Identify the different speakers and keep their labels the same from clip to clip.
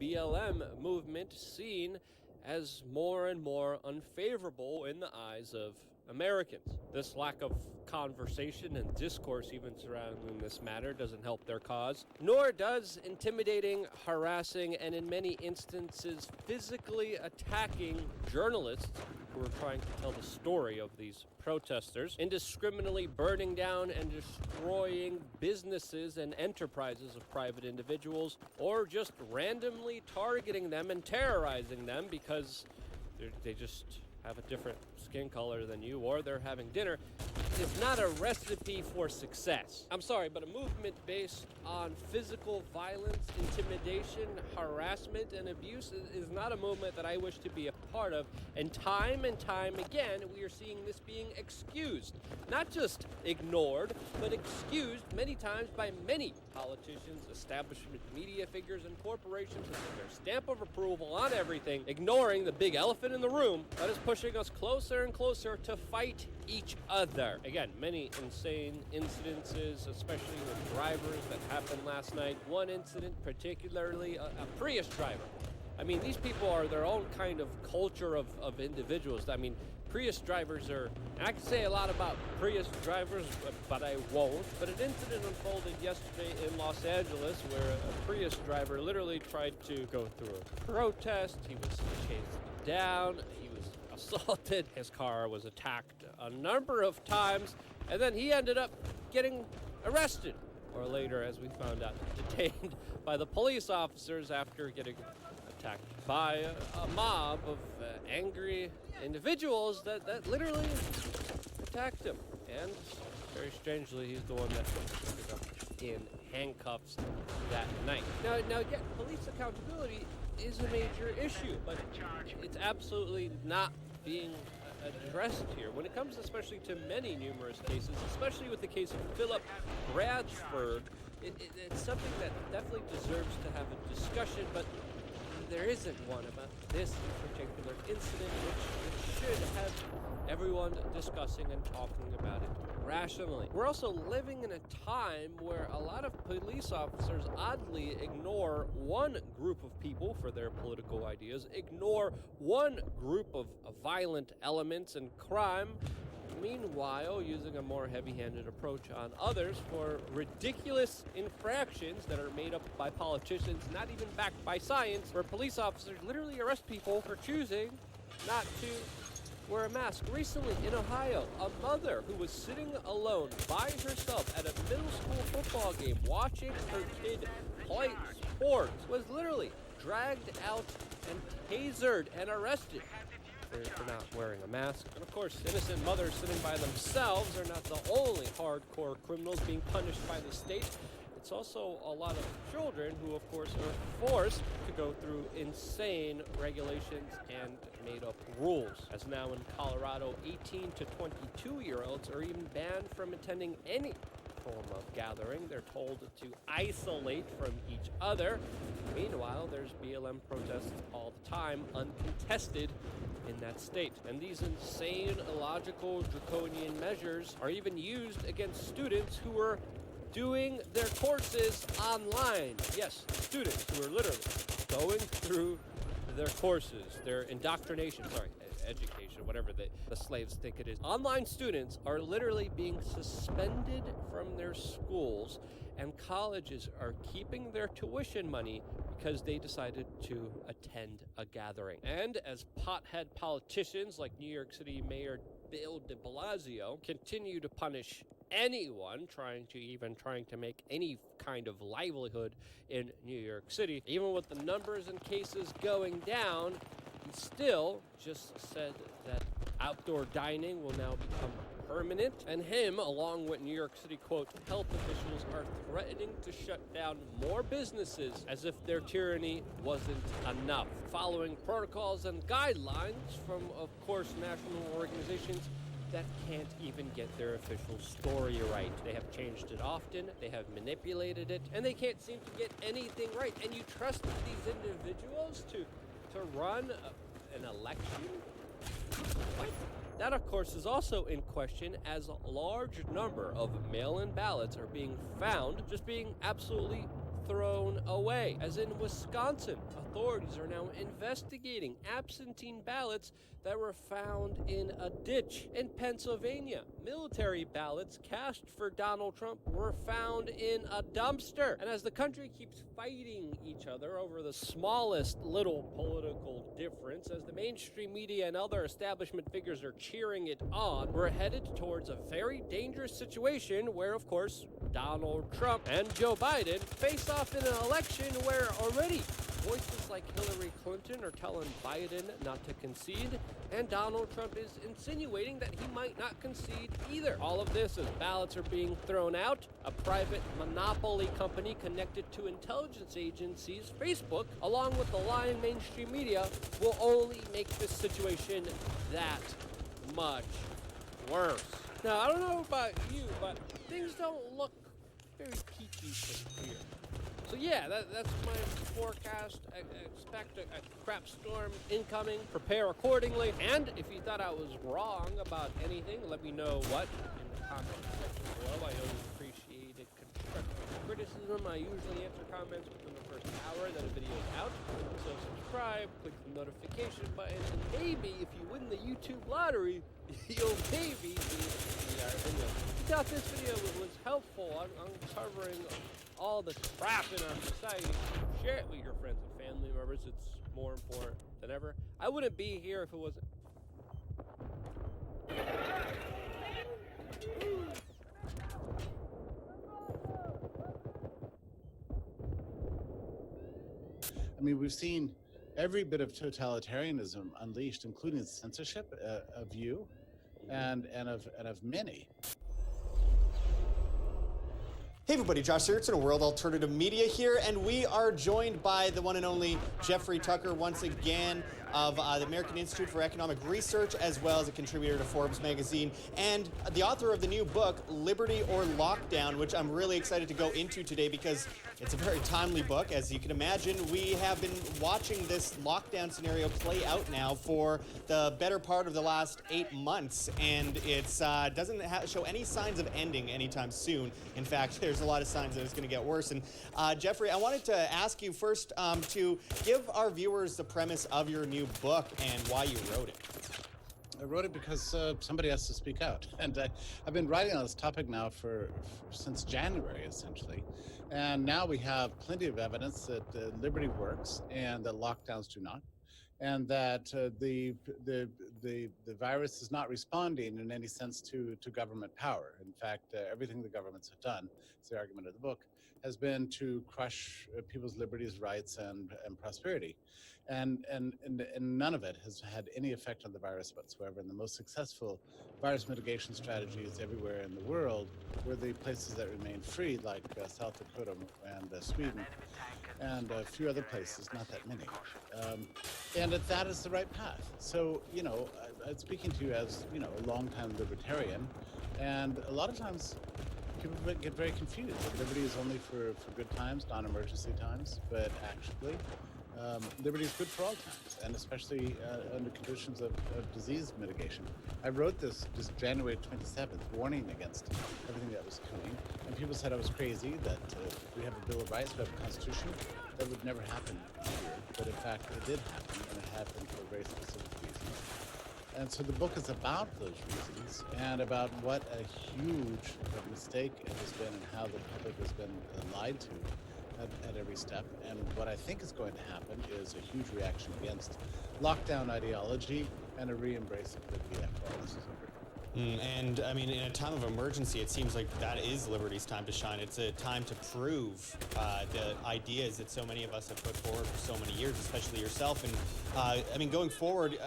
Speaker 1: BLM movement seen as more and more unfavorable in the eyes of Americans. This lack of conversation and discourse even surrounding this matter doesn't help their cause, nor does intimidating, harassing, and in many instances physically attacking journalists who are trying to tell the story of these protesters, indiscriminately burning down and destroying businesses and enterprises of private individuals, or just randomly targeting them and terrorizing them because they just have a different skin color than you, or they're having dinner, is not a recipe for success. I'm sorry, but a movement based on physical violence, intimidation, harassment, and abuse is not a movement that I wish to be a part of. And time again, we are seeing this being excused. Not just ignored, but excused many times by many politicians, establishment media figures, and corporations with their stamp of approval on everything, ignoring the big elephant in the room that is pushing us closer and closer to fight each other. Again, many insane incidences, especially with drivers, that happened last night. One incident particularly, a Prius driver. I mean, these people are their own kind of culture of individuals. I mean, Prius drivers are, I can say a lot about Prius drivers, but I won't. But an incident unfolded yesterday in Los Angeles where a Prius driver literally tried to go through a protest. He was chased down. He was assaulted. His car was attacked a number of times. And then he ended up getting arrested. Or later, as we found out, detained by the police officers after getting attacked by a mob of angry individuals that literally attacked him. And very strangely, he's the one that ended up in handcuffs that night. Now again, police accountability is a major issue, but it's absolutely not being addressed here. When it comes especially to many numerous cases, especially with the case of Philip Bradford, it's something that definitely deserves to have a discussion, but there isn't one about this particular incident, which should have everyone discussing and talking about it rationally. We're also living in a time where a lot of police officers oddly ignore one group of people for their political ideas, ignore one group of violent elements and crime, meanwhile using a more heavy-handed approach on others for ridiculous infractions that are made up by politicians, not even backed by science, where police officers literally arrest people for choosing not to wear a mask. Recently in Ohio, a mother who was sitting alone by herself at a middle school football game watching her kid play sports was literally dragged out and tasered and arrested for not wearing a mask. And of course, innocent mothers sitting by themselves are not the only hardcore criminals being punished by the state. It's also a lot of children who, of course, are forced to go through insane regulations and made-up rules. As now in Colorado, 18 to 22-year-olds are even banned from attending any form of gathering. They're told to isolate from each other. Meanwhile, there's BLM protests all the time, uncontested in that state. And these insane, illogical, draconian measures are even used against students who are doing their courses online. Yes, students who are literally going through their courses, their education, whatever the slaves think it is. Online students are literally being suspended from their schools, and colleges are keeping their tuition money because they decided to attend a gathering. And as pothead politicians like New York City Mayor Bill de Blasio continue to punish anyone trying to make any kind of livelihood in New York City, even with the numbers and cases going down, he still just said that outdoor dining will now become permanent, and him, along with New York City, quote, health officials are threatening to shut down more businesses as if their tyranny wasn't enough, following protocols and guidelines from, of course, national organizations that can't even get their official story right. They have changed it often, they have manipulated it, and they can't seem to get anything right. And you trust these individuals to run an election? What? That, of course, is also in question as a large number of mail-in ballots are being found just being absolutely thrown away. As in Wisconsin, authorities are now investigating absentee ballots that were found in a ditch. In Pennsylvania, military ballots cast for Donald Trump were found in a dumpster. And as the country keeps fighting each other over the smallest little political difference, as the mainstream media and other establishment figures are cheering it on, we're headed towards a very dangerous situation where, of course, Donald Trump and Joe Biden face off in an election where already voices like Hillary Clinton are telling Biden not to concede, and Donald Trump is insinuating that he might not concede either. All of this as ballots are being thrown out. A private monopoly company connected to intelligence agencies, Facebook, along with the lying mainstream media, will only make this situation that much worse. Now, I don't know about you, but things don't look very peachy from here. So yeah, that's my forecast. Expect a crap storm incoming. Prepare accordingly. And if you thought I was wrong about anything, let me know what in the comment section below. I always appreciate it. Constructive criticism. I usually answer comments within the first hour that a video is out. So subscribe, click the notification button, and maybe if you win the YouTube lottery, you'll maybe see our video. If you thought this video was helpful, I'm covering all the crap in our society, share it with your friends and family members. It's more important than ever. I wouldn't be here if it wasn't.
Speaker 2: I mean, we've seen every bit of totalitarianism unleashed, including censorship of you and of many.
Speaker 3: Hey everybody, Josh Huerter, World Alternative Media here, and we are joined by the one and only Jeffrey Tucker once again of the American Institute for Economic Research, as well as a contributor to Forbes magazine, and the author of the new book, Liberty or Lockdown, which I'm really excited to go into today because it's a very timely book. As you can imagine, we have been watching this lockdown scenario play out now for the better part of the last 8 months, and it doesn't show any signs of ending anytime soon. In fact, there's a lot of signs that it's going to get worse. And Jeffrey, I wanted to ask you first to give our viewers the premise of your new book and why you wrote it.
Speaker 2: I wrote it because somebody has to speak out, and I've been writing on this topic now since January, essentially. And now we have plenty of evidence that liberty works and that lockdowns do not, and that the virus is not responding in any sense to government power. In fact, everything the governments have done, it's the argument of the book, has been to crush people's liberties, rights, and prosperity. And none of it has had any effect on the virus whatsoever. And the most successful virus mitigation strategies everywhere in the world were the places that remained free, like South Dakota and Sweden, and a few other places, not that many. And that is the right path. So, you know, I'm speaking to you as, you know, a longtime libertarian, and a lot of times people get very confused. Liberty is only for good times, non-emergency times, but actually, liberty is good for all times, and especially under conditions of disease mitigation. I wrote this just January 27th, warning against everything that was coming, and people said I was crazy, that we have a Bill of Rights, we have a Constitution. That would never happen here, but in fact it did happen, and it happened for very specific reasons. And so the book is about those reasons, and about what a huge mistake it has been, and how the public has been lied to at every step. And what I think is going to happen is a huge reaction against lockdown ideology and a re-embrace of liberty after all this is over.
Speaker 3: And I mean, in a time of emergency, it seems like that is liberty's time to shine. It's a time to prove the ideas that so many of us have put forward for so many years, especially yourself. And I mean, going forward,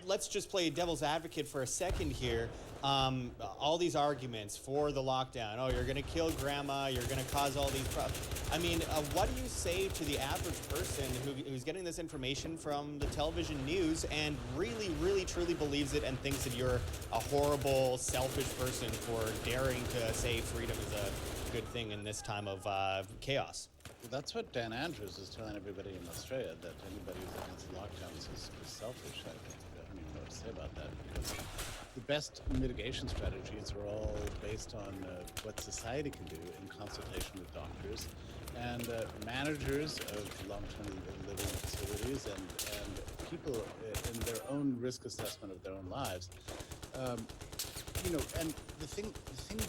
Speaker 3: let's just play devil's advocate for a second here. All these arguments for the lockdown, oh, you're going to kill grandma, you're going to cause all these problems. I mean, what do you say to the average person who's getting this information from the television news and really, really, truly believes it and thinks that you're a horrible, selfish person for daring to say freedom is a good thing in this time of chaos?
Speaker 2: Well, that's what Dan Andrews is telling everybody in Australia, that anybody who's against lockdowns is selfish. I don't even know what to say about that, because the best mitigation strategies are all based on what society can do in consultation with doctors and managers of long-term living facilities and people in their own risk assessment of their own lives. And the thing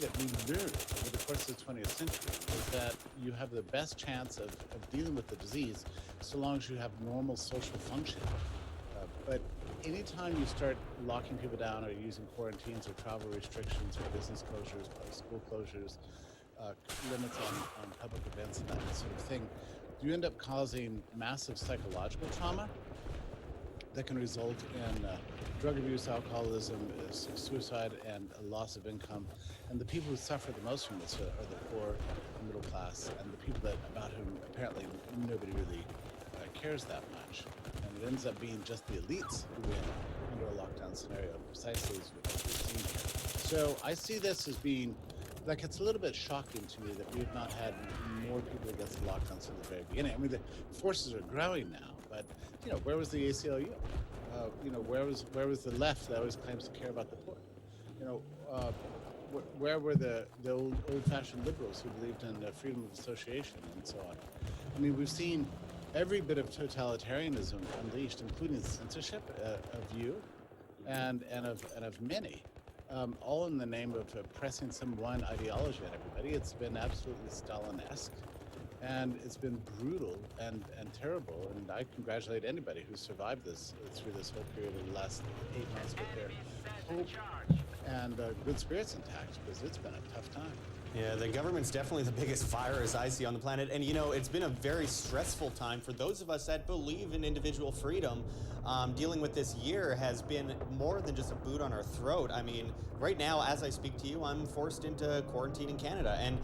Speaker 2: that we learned over the course of the 20th century is that you have the best chance of dealing with the disease so long as you have normal social function. But anytime you start locking people down or using quarantines or travel restrictions or business closures, school closures, limits on public events and that sort of thing, you end up causing massive psychological trauma that can result in drug abuse, alcoholism, suicide, and a loss of income. And the people who suffer the most from this are the poor, the middle class, and the people about whom apparently nobody really cares that much. And it ends up being just the elites who win under a lockdown scenario, precisely as we've seen here. So I see this as being, like, it's a little bit shocking to me that we have not had more people against the lockdown since the very beginning. I mean, the forces are growing now, but, where was the ACLU? Where was the left that always claims to care about the poor? Where were the old-fashioned liberals who believed in freedom of association and so on? I mean, we've seen every bit of totalitarianism unleashed, including censorship of you and of many, all in the name of pressing some one ideology on everybody. It's been absolutely Stalin-esque, and it's been brutal and terrible. And I congratulate anybody who survived this through this whole period of the last 8 months with their hope and good spirits intact, because it's been a tough time.
Speaker 3: Yeah, the government's definitely the biggest virus I see on the planet. And, it's been a very stressful time for those of us that believe in individual freedom. Dealing with this year has been more than just a boot on our throat. I mean, right now, as I speak to you, I'm forced into quarantine in Canada. And,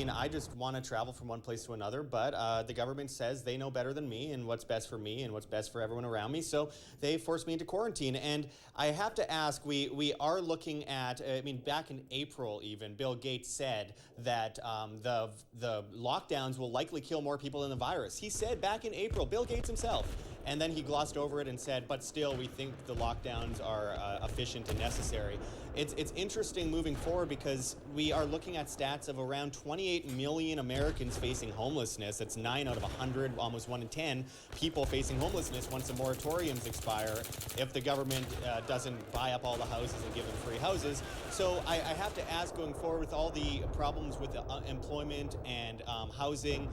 Speaker 3: I just want to travel from one place to another, but the government says they know better than me and what's best for me and what's best for everyone around me. So they forced me into quarantine. And I have to ask, we are looking at, back in April even, Bill Gates said that the lockdowns will likely kill more people than the virus. He said back in April, Bill Gates himself. And then he glossed over it and said, but still, we think the lockdowns are efficient and necessary. It's interesting moving forward because we are looking at stats of around 28 million Americans facing homelessness. That's 9 out of 100, almost 1 in 10 people facing homelessness once the moratoriums expire, if the government doesn't buy up all the houses and give them free houses. So I have to ask, going forward with all the problems with employment and housing,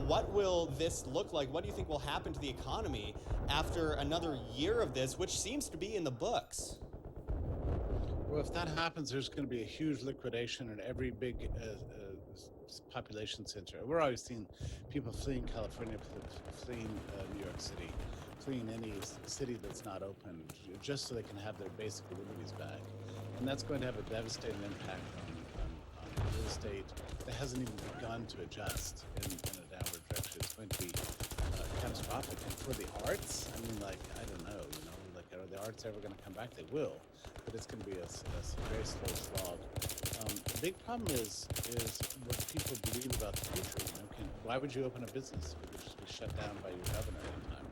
Speaker 3: what will this look like? What do you think will happen to the economy after another year of this, which seems to be in the books?
Speaker 2: Well, if that happens, there's going to be a huge liquidation in every big population center. We're always seeing people fleeing California, fleeing New York City, fleeing any city that's not open, just so they can have their basic liberties back. And that's going to have a devastating impact on real estate that hasn't even begun to adjust in a downward direction. It's going to be catastrophic. And for the arts, I don't know, are the arts ever going to come back? They will, but it's going to be a very slow slog. The big problem is what people believe about the future. Why would you open a business if it could just be shut down by your governor anytime?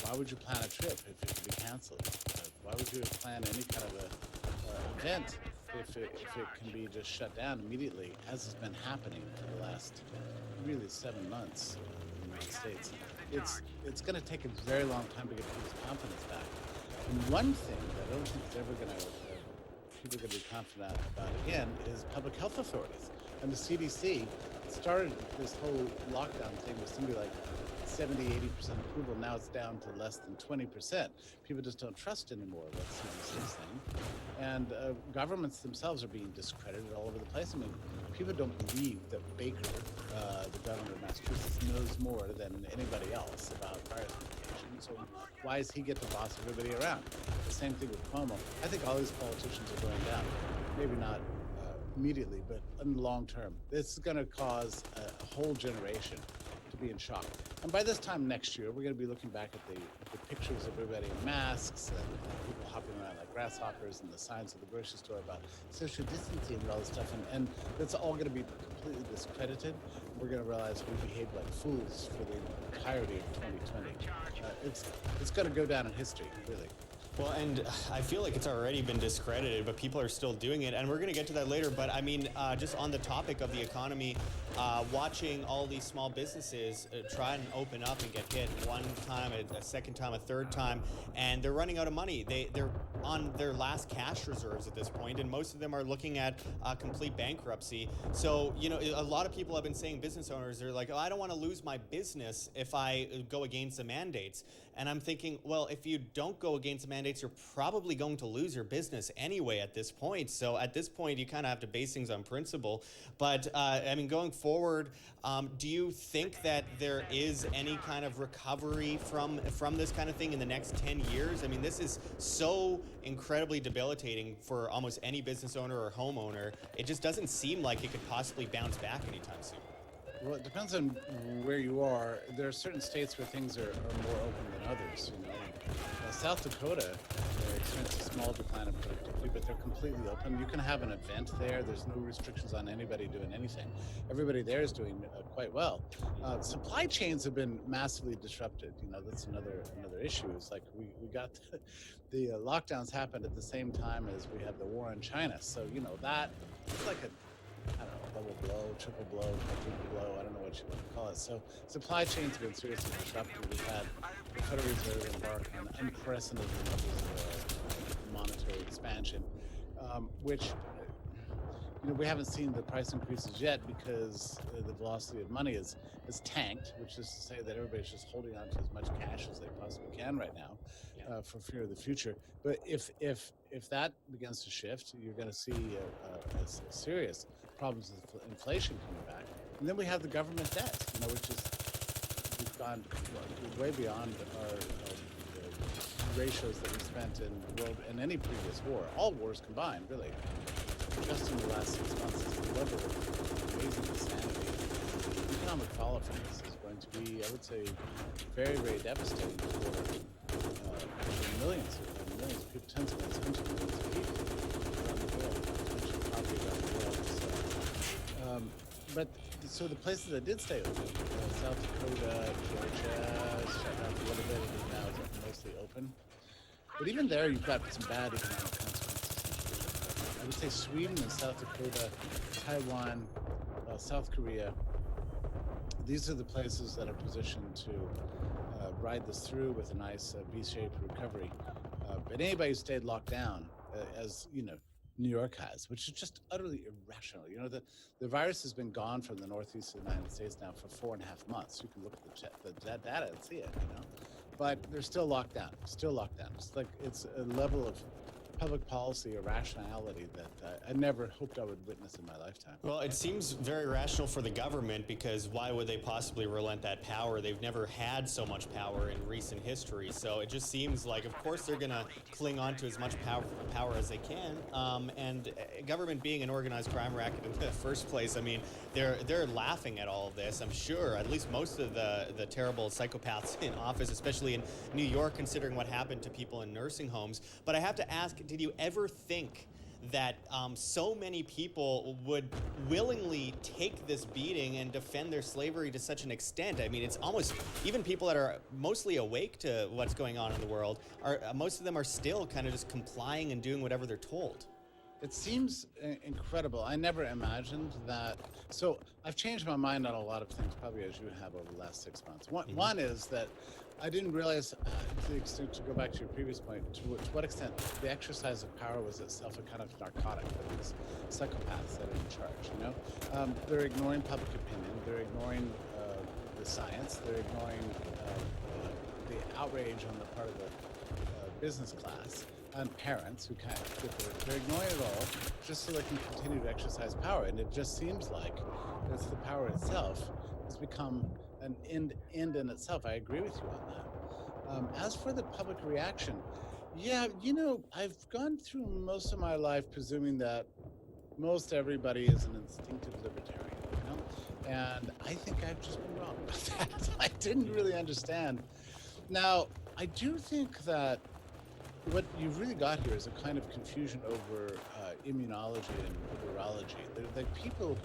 Speaker 2: Why would you plan a trip if it could be canceled? Why would you plan any kind of a event if it can be just shut down immediately, as has been happening for the last really 7 months in the United States? It's going to take a very long time to get people's confidence back. And one thing that I don't think is ever going to people are going to be confident about again is public health authorities. And the CDC started this whole lockdown thing with something like 70, 80% approval. Now it's down to less than 20%. People just don't trust anymore what CDC's saying. And governments themselves are being discredited all over the place. People don't believe that Baker, the governor of Massachusetts, knows more than anybody else about virus mitigation. So why does he get to boss everybody around? The same thing with Cuomo. I think all these politicians are going down. Maybe not immediately, but in the long term. This is going to cause a whole generation to be in shock. And by this time next year, we're going to be looking back at the pictures of everybody in masks and people hopping around like grasshoppers and the signs at the grocery store about social distancing and all this stuff. And that's all going to be completely discredited. We're going to realize we behaved like fools for the entirety of 2020. It's going to go down in history, really.
Speaker 3: Well, and I feel like it's already been discredited, but people are still doing it, and we're going to get to that later. But I mean, just on the topic of the economy, watching all these small businesses try and open up and get hit one time, a second time, a third time, and they're running out of money. They're on their last cash reserves at this point, and most of them are looking at complete bankruptcy. So, you know, a lot of people have been saying, business owners, they're like, oh, I don't want to lose my business if I go against the mandates. And I'm thinking, well, if you don't go against the mandates, you're probably going to lose your business anyway at this point. So at this point, you kind of have to base things on principle. But I mean, going forward, do you think that there is any kind of recovery from this kind of thing in the next 10 years? I mean, this is so incredibly debilitating for almost any business owner or homeowner. It just doesn't seem like it could possibly bounce back anytime soon.
Speaker 2: Well, it depends on where you are. There are certain states where things are more open than others. You know, South Dakota experienced a small decline in productivity, but they're completely open. You can have an event there. There's no restrictions on anybody doing anything. Everybody there is doing quite well. Supply chains have been massively disrupted. You know, that's another issue. It's like we got the lockdowns happened at the same time as we had the war in China. So you know that it's like I don't know, double blow, triple blow, quadruple blow, I don't know what you want to call it. So supply chains have been seriously disrupted. We've had the Federal Reserve embark on unprecedented levels of monetary expansion, which, you know, we haven't seen the price increases yet because the velocity of money is tanked, which is to say that everybody's just holding on to as much cash as they possibly can right now for fear of the future. But if that begins to shift, you're going to see a serious problems with inflation coming back. And then we have the government debt, you know, which is, we've gone way beyond our ratios that we spent in the world in any previous war, all wars combined, really. Just in the last 6 months, it's the level of amazing insanity. The economic fallout from this is going to be, I would say, very, very devastating for millions of people, tens of millions, hundreds of millions of people around the world, potentially probably around the world. But so the places that did stay open, South Dakota, Georgia, shut down for a little bit, and now it's mostly open. But even there, you've got some bad economic consequences. I would say Sweden and South Dakota, Taiwan, South Korea, these are the places that are positioned to ride this through with a nice V-shaped recovery. But anybody who stayed locked down, as you know, New York has, which is just utterly irrational. You know, the virus has been gone from the northeast of the United States now for 4.5 months. You can look at the data and see it, you know. But they're still locked down, It's like it's a level of public policy irrationality that I never hoped I would witness in my lifetime.
Speaker 3: Well, it seems very rational for the government, because why would they possibly relent that power? They've never had so much power in recent history. So it just seems like, of course, they're going to cling on to as much power as they can. And government being an organized crime racket in the first place, I mean, they're laughing at all of this, I'm sure. At least most of the terrible psychopaths in office, especially in New York, considering what happened to people in nursing homes. But I have to ask, did you ever think that so many people would willingly take this beating and defend their slavery to such an extent? I mean, it's almost, even people that are mostly awake to what's going on in the world, most of them are still kind of just complying and doing whatever they're told.
Speaker 2: It seems incredible. I never imagined that. So I've changed my mind on a lot of things, probably as you have over the last 6 months. One is that I didn't realize, to the extent, to go back to your previous point, to what extent the exercise of power was itself a kind of narcotic for these psychopaths that are in charge, you know? They're ignoring public opinion, they're ignoring the science, they're ignoring the outrage on the part of the business class and parents who kind of they're ignoring it all just so they can continue to exercise power. And it just seems like it's the power itself has become an end in itself. I agree with you on that. As for the public reaction, yeah, you know, I've gone through most of my life presuming that most everybody is an instinctive libertarian, you know? And I think I've just been wrong about that. I didn't really understand. Now, I do think that what you've really got here is a kind of confusion over immunology and virology. Like people,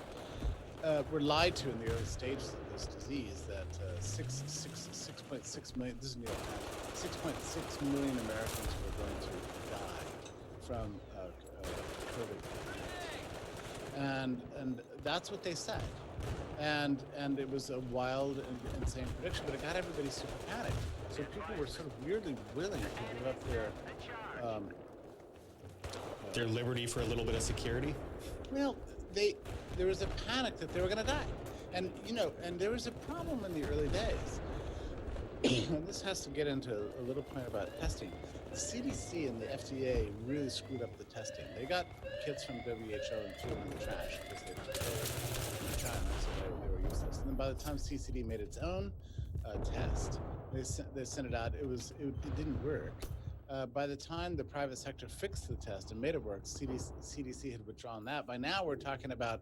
Speaker 2: were lied to in the early stages of this disease that 6.6 million, this is New York Times, 6.6 million Americans were going to die from COVID. And that's what they said. And it was a wild and insane prediction, but it got everybody super panicked. So people were sort of weirdly willing to give up
Speaker 3: their liberty for a little bit of security.
Speaker 2: Well, there was a panic that they were going to die, and and there was a problem in the early days. And this has to get into a little point about testing. The CDC and the FDA really screwed up the testing. They got kits from WHO and threw them in the trash because they were in China, so they were useless. And then by the time CCD made its own test, they sent it out. It didn't work. By the time the private sector fixed the test and made it work, CDC had withdrawn that. By now, we're talking about,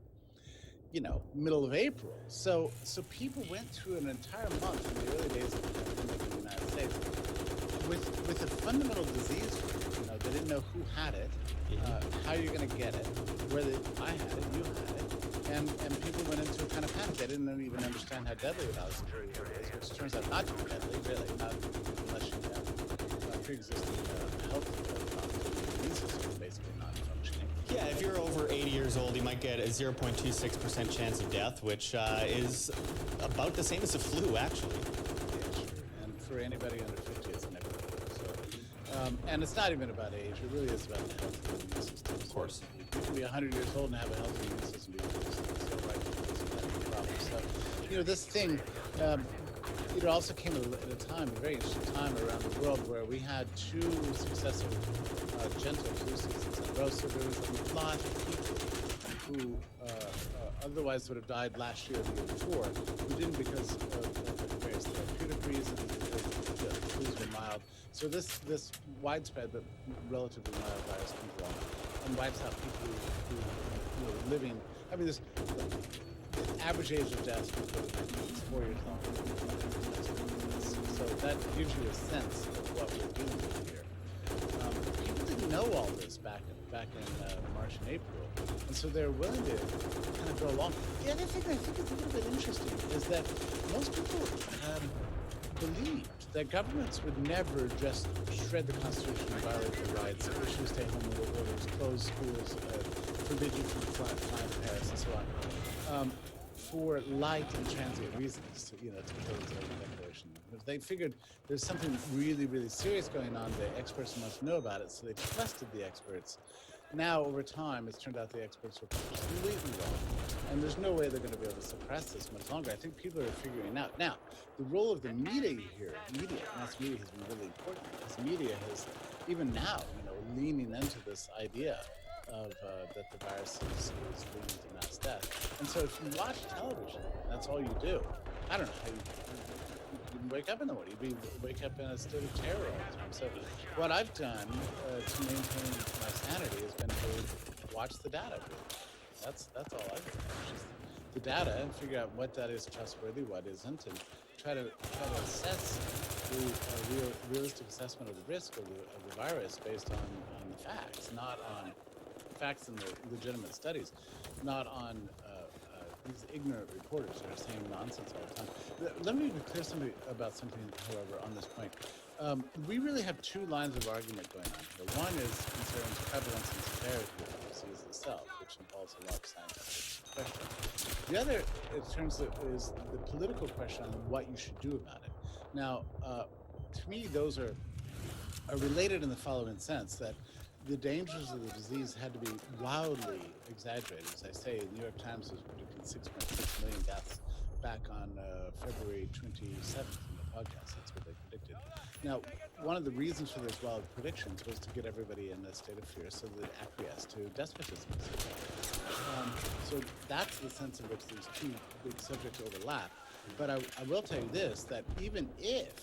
Speaker 2: middle of April. So people went through an entire month in the early days of the pandemic in the United States with a fundamental disease. They didn't know who had it, how you're going to get it, I had it, you had it, and people went into a kind of panic. They didn't even understand how deadly it was, which turns out not to be deadly, really, not unless you have pre-existing health immune system basically not functioning.
Speaker 3: Yeah, if you're over 80 years old, you might get a 0.26% chance of death, which is about the same as the flu, actually.
Speaker 2: Yeah, sure. And for anybody under 50, it's never good. So, and it's not even about age. It really is about the health of the immune system.
Speaker 3: Of course.
Speaker 2: You can be 100 years old and have a healthy immune system. So, this thing... it also came at a time, a very interesting time around the world where we had two successive gentle flu seasons in a row. So there was a lot of people who otherwise would have died last year or the year before, who didn't because of various therapeutic reasons, because the flus were mild. So this widespread but relatively mild virus comes along and wipes out people who were living. I mean, the average age of death for COVID-19 is 4 years long. So that gives you a sense of what we're dealing with here. People didn't know all this back in March and April, and so they're willing to kind of go along. The other thing I think is a little bit interesting is that most people believed that governments would never just shred the Constitution and violate their rights, issue stay-home orders, close schools, forbid you from flying to Paris, and so on, for light and transient reasons, to kill the declaration. If they figured there's something really, really serious going on, the experts must know about it, so they trusted the experts. Now, over time, it's turned out the experts were completely wrong, and there's no way they're going to be able to suppress this much longer. I think people are figuring out. Now, the role of the media here, mass media has been really important, because media has, even now, leaning into this idea of that the virus is leading to mass death. And so if you watch television, that's all you do. I don't know how you wake up in the morning. You wake up in a state of terror all the time. So what I've done to maintain my sanity has been to watch the data. That's all I've done. Just the data and figure out what data is trustworthy, what isn't, and try to assess the realistic assessment of the risk of the virus based on the facts, not on facts and the legitimate studies, not on these ignorant reporters that are saying nonsense all the time. Let me be clear about something, however, on this point. We really have two lines of argument going on here. One is concerns prevalence and severity of the disease itself, which involves a lot of scientific question. The other, in terms of, is the political question on what you should do about it. Now, to me, those are related in the following sense, that the dangers of the disease had to be wildly exaggerated. As I say, the New York Times was predicting 6.6 million deaths back on February 27th in the podcast. That's what they predicted. Now, one of the reasons for those wild predictions was to get everybody in a state of fear so that they acquiesce to despotism. So that's the sense in which these two big subjects overlap. But I will tell you this, that even if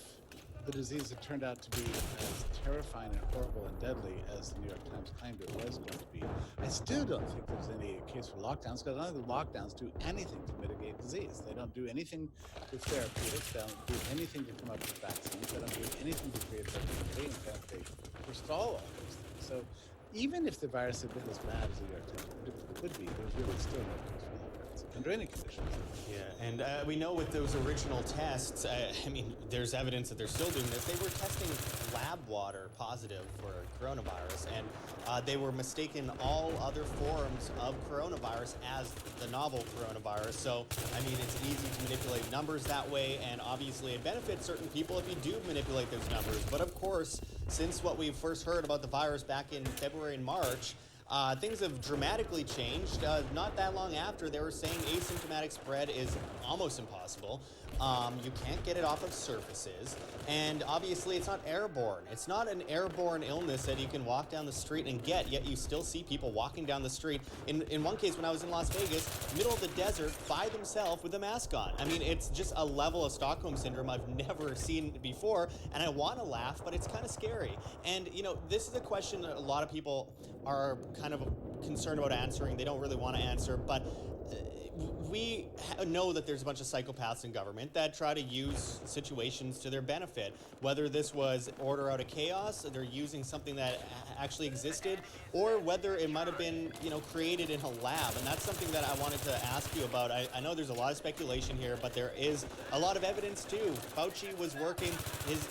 Speaker 2: the disease had turned out to be as terrifying and horrible and deadly as the New York Times claimed it was going to be, I still don't think there's any case for lockdowns, because none of the lockdowns do anything to mitigate disease. They don't do anything with therapeutics. They don't do anything to come up with vaccines. They don't do anything to create herd immunity. In fact, they forestall all those things. So even if the virus had been as bad as the New York Times predicted it would be, there's really still no case for lockdowns. under any conditions.
Speaker 3: Yeah, and we know with those original tests, I mean, there's evidence that they're still doing this. They were testing lab water positive for coronavirus, and they were mistaken all other forms of coronavirus as the novel coronavirus. So, I mean, it's easy to manipulate numbers that way, and obviously it benefits certain people if you do manipulate those numbers. But of course, since what we first heard about the virus back in February and March, things have dramatically changed. Not that long after, they were saying asymptomatic spread is almost impossible. You can't get it off of surfaces. And obviously, it's not airborne. It's not an airborne illness that you can walk down the street and get, yet you still see people walking down the street. In one case, when I was in Las Vegas, middle of the desert, by themselves with a mask on. I mean, it's just a level of Stockholm Syndrome I've never seen before, and I want to laugh, but it's kind of scary. And, you know, this is a question that a lot of people are kind of concerned about answering. They don't really want to answer, but we know that there's a bunch of psychopaths in government that try to use situations to their benefit. Whether this was order out of chaos, they're using something that actually existed, or whether it might have been, you know, created in a lab. And that's something that I wanted to ask you about. I know there's a lot of speculation here, but there is a lot of evidence too. Fauci was working,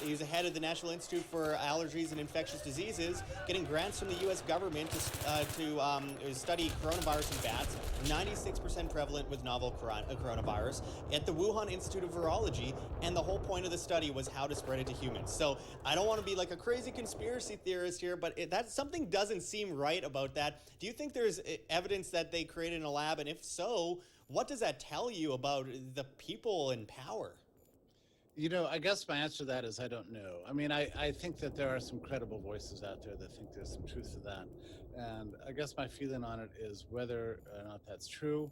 Speaker 3: he's the head of the National Institute for Allergies and Infectious Diseases, getting grants from the U.S. government to study coronavirus in bats, 96% prevalent with novel coronavirus, at the Wuhan Institute of Virology, and the whole point of the study was how to spread it to humans. So I don't want to be like a crazy conspiracy theorist here, but that something doesn't seem right about that. Do you think there's evidence that they created in a lab? And if so, what does that tell you about the people in power?
Speaker 2: You know, I guess my answer to that is I don't know. I mean, I think that there are some credible voices out there that think there's some truth to that. And I guess my feeling on it is whether or not that's true,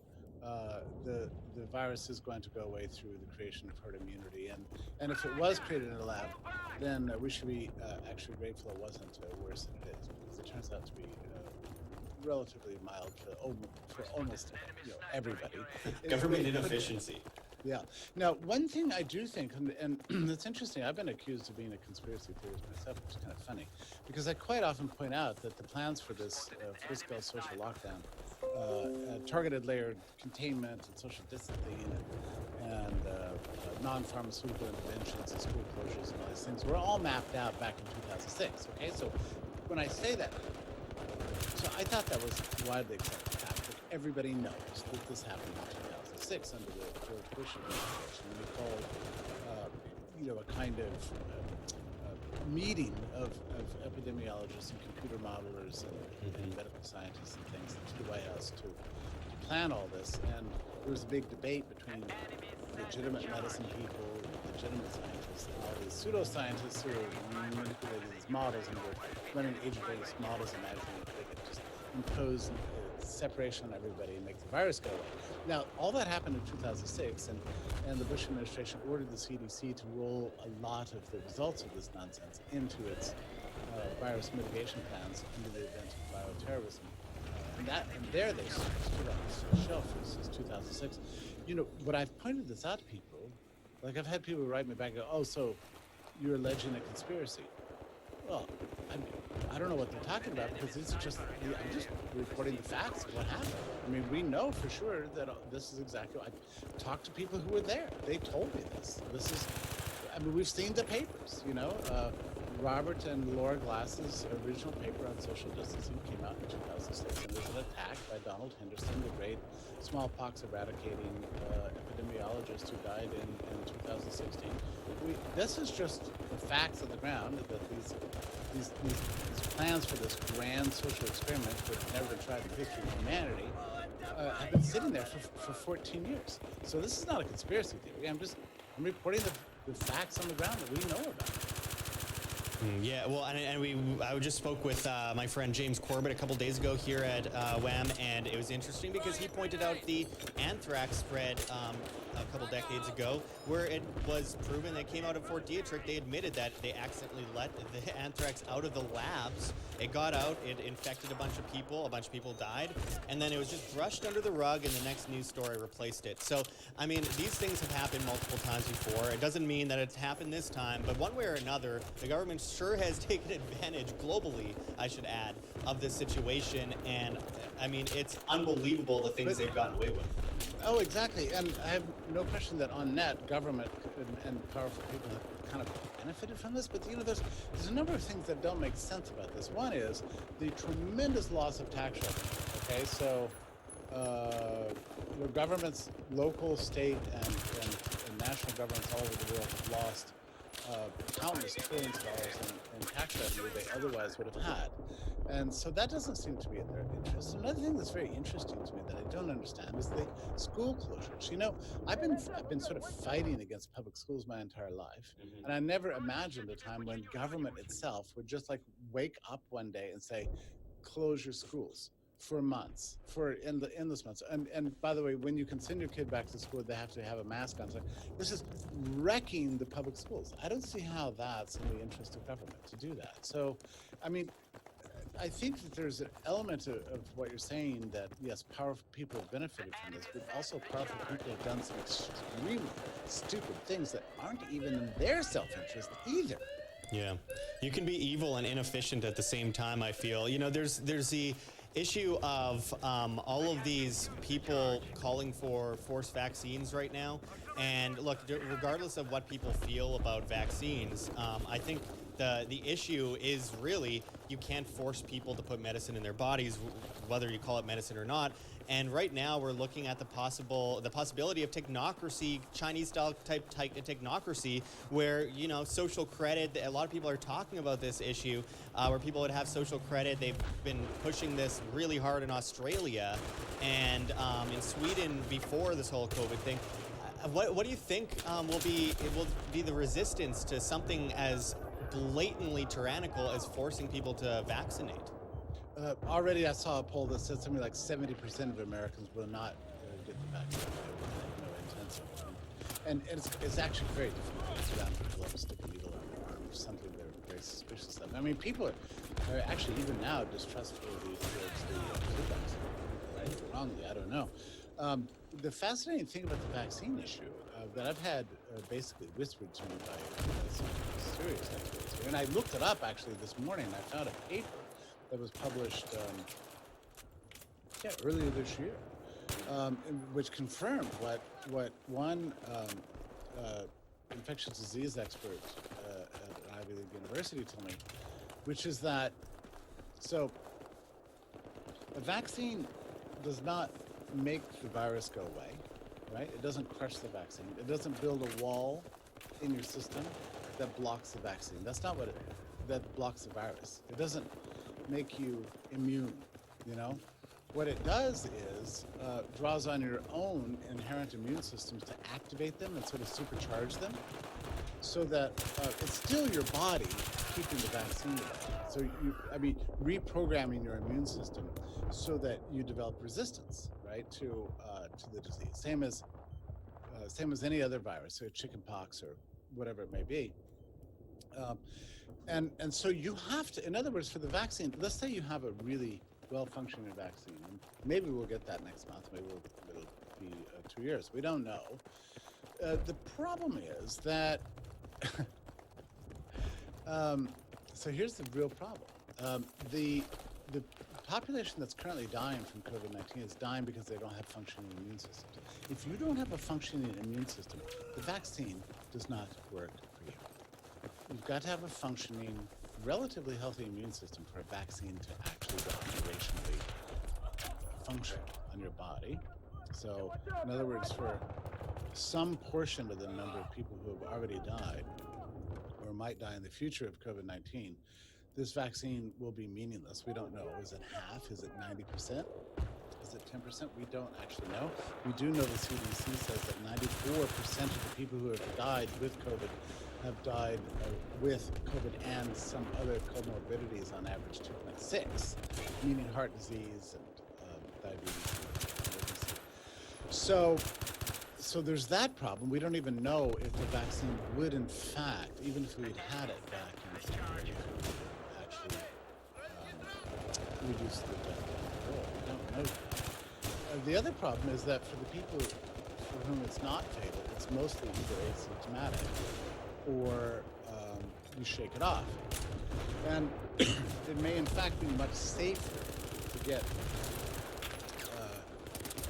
Speaker 2: the virus is going to go away through the creation of herd immunity. And if it was created in a lab, then we should be actually grateful it wasn't worse than it is, because it turns out to be relatively mild for almost everybody.
Speaker 3: Government inefficiency.
Speaker 2: Yeah. Now, one thing I do think, and it's interesting, I've been accused of being a conspiracy theorist myself, which is kind of funny, because I quite often point out that the plans for this full-scale social lockdown, targeted layered containment and social distancing and non-pharmaceutical interventions and school closures and all these things were all mapped out back in 2006, okay? So when I say that, so I thought that was widely accepted fact, that everybody knows that this happened in 2006 under the George Bush administration. We called, a kind of meeting of epidemiologists and computer modelers and medical scientists and things to the White House to plan all this. And there was a big debate between legitimate medicine people, legitimate scientists, and all these pseudoscientists who were manipulating these models and were running agent-based models, imagining that they could just impose separation on everybody and make the virus go away. Now, all that happened in 2006, and the Bush administration ordered the CDC to roll a lot of the results of this nonsense into its virus mitigation plans into the event of bioterrorism. And there they stood on the shelf since 2006. You know, when I've pointed this out to people, like I've had people write me back and go, oh, so you're alleging a conspiracy. Well, I don't know what they're talking about, because I'm just reporting the facts of what happened. I mean, we know for sure that this is exactly. I talked to people who were there. They told me this. We've seen the papers. Robert and Laura Glass's original paper on social distancing came out in 2006, and there's an attack by Donald Henderson, the great smallpox eradicating epidemiologist who died in 2016. This is just the facts on the ground, that these plans for this grand social experiment that have never been tried in the history of humanity have been sitting there for 14 years. So this is not a conspiracy theory. I'm reporting the facts on the ground that we know about.
Speaker 3: Yeah, well, I just spoke with my friend James Corbett a couple days ago here at WHAM, and it was interesting because he pointed out the anthrax spread a couple decades ago, where it was proven that came out of Fort Detrick. They admitted that they accidentally let the anthrax out of the labs. It got out, it infected a bunch of people died, and then it was just brushed under the rug, and the next news story replaced it. So, I mean, these things have happened multiple times before. It doesn't mean that it's happened this time, but one way or another, the government's sure has taken advantage globally, I should add, of this situation. And I mean, it's unbelievable the things they've gotten away with.
Speaker 2: Oh, exactly. And I have no question that on net, government and powerful people have kind of benefited from this. But, you know, there's a number of things that don't make sense about this. One is the tremendous loss of tax revenue. Okay, so the governments, local, state, and national governments all over the world have lost countless trillions of dollars in tax revenue they otherwise would have had. And so that doesn't seem to be in their interest. Another thing that's very interesting to me that I don't understand is the school closures. You know, I've been sort of fighting against public schools my entire life, and I never imagined a time when government itself would just like wake up one day and say, close your schools for months, for endless months. And by the way, when you can send your kid back to school, they have to have a mask on. So this is wrecking the public schools. I don't see how that's in the interest of government to do that. So, I mean, I think that there's an element of what you're saying that, yes, powerful people have benefited from this, but also powerful people have done some extremely stupid things that aren't even in their self-interest either.
Speaker 3: Yeah, you can be evil and inefficient at the same time, I feel. You know, there's the issue of all of these people calling for forced vaccines right now. And look, regardless of what people feel about vaccines, I think the issue is really you can't force people to put medicine in their bodies, whether you call it medicine or not. And right now we're looking at the possibility of technocracy, Chinese-style type technocracy, where, you know, social credit. A lot of people are talking about this issue, where people would have social credit. They've been pushing this really hard in Australia and in Sweden before this whole COVID thing. What do you think will be the resistance to something as blatantly tyrannical as forcing people to vaccinate?
Speaker 2: Already I saw a poll that said something like 70% of Americans will not get the vaccine. No intensive. And it's actually very difficult to get around people up stick a needle on their arm, something they're very suspicious of. I mean, people are actually even now distrustful towards the flu vaccine, right or wrongly, I don't know. The fascinating thing about the vaccine issue that I've had basically whispered to me by some serious experts here, and I looked it up actually this morning. I found a paper that was published earlier this year, which confirmed what one infectious disease expert at Ivy League University told me, which is that a vaccine does not make the virus go away, right? It doesn't crush the vaccine. It doesn't build a wall in your system that blocks the vaccine. That's not what that blocks the virus. It doesn't make you immune, you know? What it does is draws on your own inherent immune systems to activate them and sort of supercharge them so that it's still your body keeping the vaccine away. So reprogramming your immune system so that you develop resistance, right, to the disease. Same as any other virus, so chickenpox or whatever it may be. And so you have to, in other words, for the vaccine, let's say you have a really well-functioning vaccine, and maybe we'll get that next month, maybe it'll be 2 years, we don't know. The problem is that, so here's the real problem. The population that's currently dying from COVID-19 is dying because they don't have functioning immune systems. If you don't have a functioning immune system, the vaccine does not work for you. You've got to have a functioning, relatively healthy immune system for a vaccine to actually operationally function on your body. So, in other words, for some portion of the number of people who have already died or might die in the future of COVID-19, this vaccine will be meaningless. We don't know. Is it half? Is it 90%? Is it 10%? We don't actually know. We do know the CDC says that 94% of the people who have died with COVID have died with COVID and some other comorbidities, on average 2.6, meaning heart disease and diabetes. So there's that problem. We don't even know if the vaccine would, in fact, even if we'd had it back in January, actually reduce the death toll. We don't know that. The other problem is that for the people for whom it's not fatal, it's mostly either asymptomatic or you shake it off. And it may in fact be much safer to get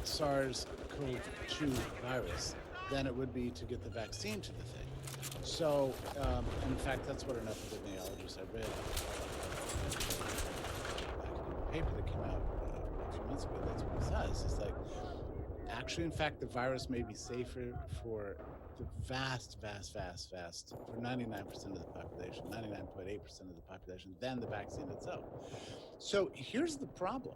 Speaker 2: SARS-CoV-2 virus than it would be to get the vaccine to the thing. So, in fact, that's what an epidemiologist I read a paper that came out a few months ago, that's what it says. It's like, actually, in fact, the virus may be safer for the vast, for 99% of the population, 99.8% of the population, than the vaccine itself. So here's the problem.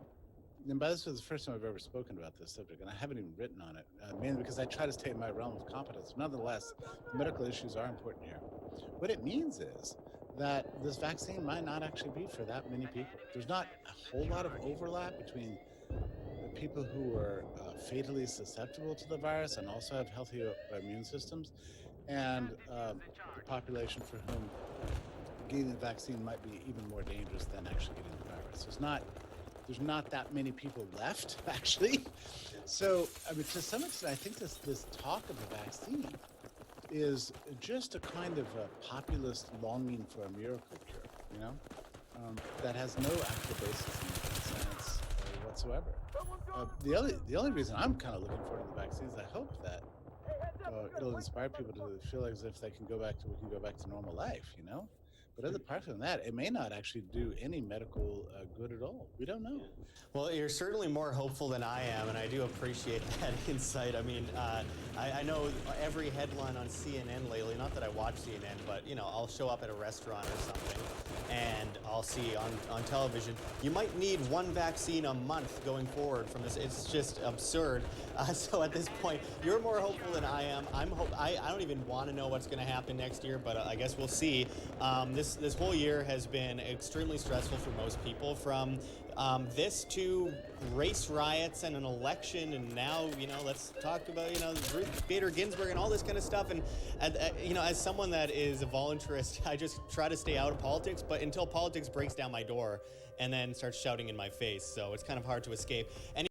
Speaker 2: And this was the first time I've ever spoken about this subject, and I haven't even written on it, mainly because I try to stay in my realm of competence. Nonetheless, medical issues are important here. What it means is that this vaccine might not actually be for that many people. There's not a whole lot of overlap between the people who are fatally susceptible to the virus and also have healthy immune systems, and the population for whom getting the vaccine might be even more dangerous than actually getting the virus. There's not that many people left, actually. So, I mean, to some extent, I think this talk of the vaccine is just a kind of a populist longing for a miracle cure, you know, that has no actual basis in science whatsoever. The only reason I'm kind of looking forward to the vaccine is I hope that it'll inspire people to feel as if we can go back to normal life, you know. But apart from that, it may not actually do any medical good at all. We don't know.
Speaker 3: Well, you're certainly more hopeful than I am, and I do appreciate that insight. I mean, I know every headline on CNN lately, not that I watch CNN, but, you know, I'll show up at a restaurant or something, and I'll see on television, you might need one vaccine a month going forward from this. It's just absurd. So at this point, you're more hopeful than I am. I don't even want to know what's going to happen next year, but I guess we'll see. This whole year has been extremely stressful for most people, from this to race riots and an election, and now, you know, let's talk about, you know, Ruth Bader Ginsburg and all this kind of stuff. And you know, as someone that is a voluntarist, I just try to stay out of politics, but until politics breaks down my door and then starts shouting in my face, so it's kind of hard to escape. And